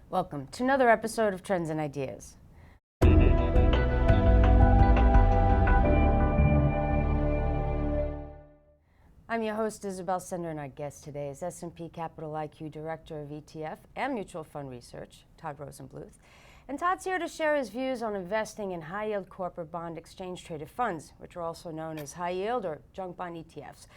Welcome to another episode of Trends and Ideas. I'm your host, Isabel Sender, and our guest today is S&P Capital IQ Director of ETF and Mutual Fund Research, Todd Rosenbluth. And Todd's here to share his views on investing in high-yield corporate bond exchange-traded funds, which are also known as high-yield or junk bond ETFs.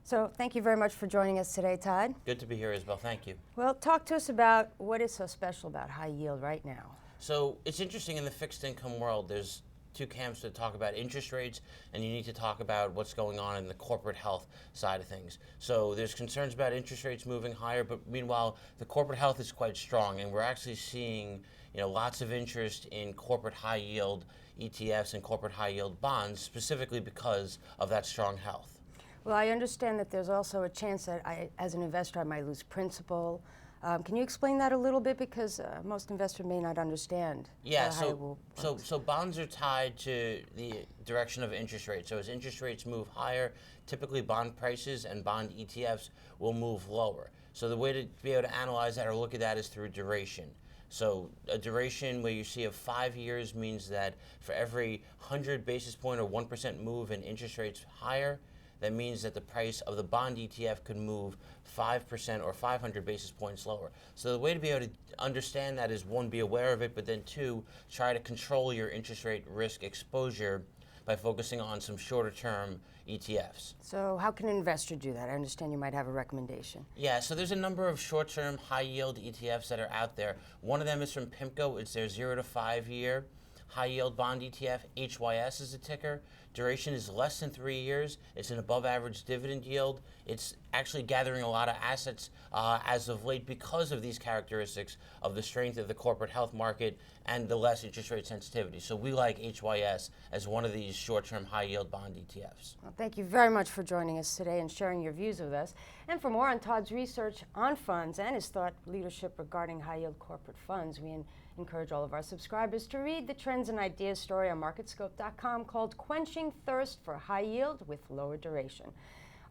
So thank you very much for joining us today, Todd. Good to be here, Isabel. Thank you. Well, talk to us about what is so special about high yield right now. So it's interesting in the fixed income world, there's two camps to talk about interest rates, and you need to talk about what's going on in the corporate health side of things. So there's concerns about interest rates moving higher, but meanwhile, the corporate health is quite strong, and we're actually seeing lots of interest in corporate high yield ETFs and corporate high yield bonds, specifically because of that strong health. Well, I understand that there's also a chance that as an investor, I might lose principal. Can you explain that a little bit? Because most investors may not understand. Yeah, so bonds are tied to the direction of interest rates. So as interest rates move higher, typically bond prices and bond ETFs will move lower. So the way to be able to analyze that or look at that is through duration. So a duration where you see of 5 years means that for every 100 basis point or 1% move in interest rates higher, that means that the price of the bond ETF could move 5% or 500 basis points lower. So the way to be able to understand that is, one, be aware of it, but then two, try to control your interest rate risk exposure by focusing on some shorter term ETFs. So how can an investor do that? I understand you might have a recommendation. Yeah, so there's a number of short-term high-yield ETFs that are out there. One of them is from PIMCO. It's their 0 to 5 year high-yield bond ETF. HYS is the ticker. Duration is less than 3 years. It's an above-average dividend yield. It's actually gathering a lot of assets as of late because of these characteristics of the strength of the corporate health market and the less interest rate sensitivity. So we like HYS as one of these short-term high-yield bond ETFs. Well, thank you very much for joining us today and sharing your views with us. And for more on Todd's research on funds and his thought leadership regarding high-yield corporate funds, we encourage all of our subscribers to read the Trends and Ideas story on MarketScope.com called Quenching Thirst for High Yield with Lower Duration.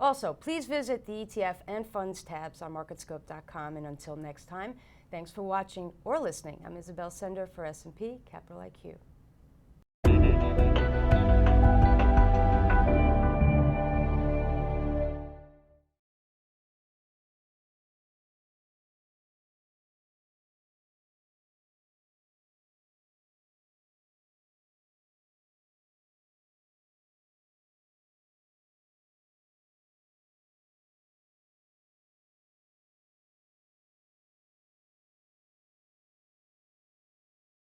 Also, please visit the ETF and funds tabs on MarketScope.com. And until next time, thanks for watching or listening. I'm Isabel Sender for S&P Capital IQ.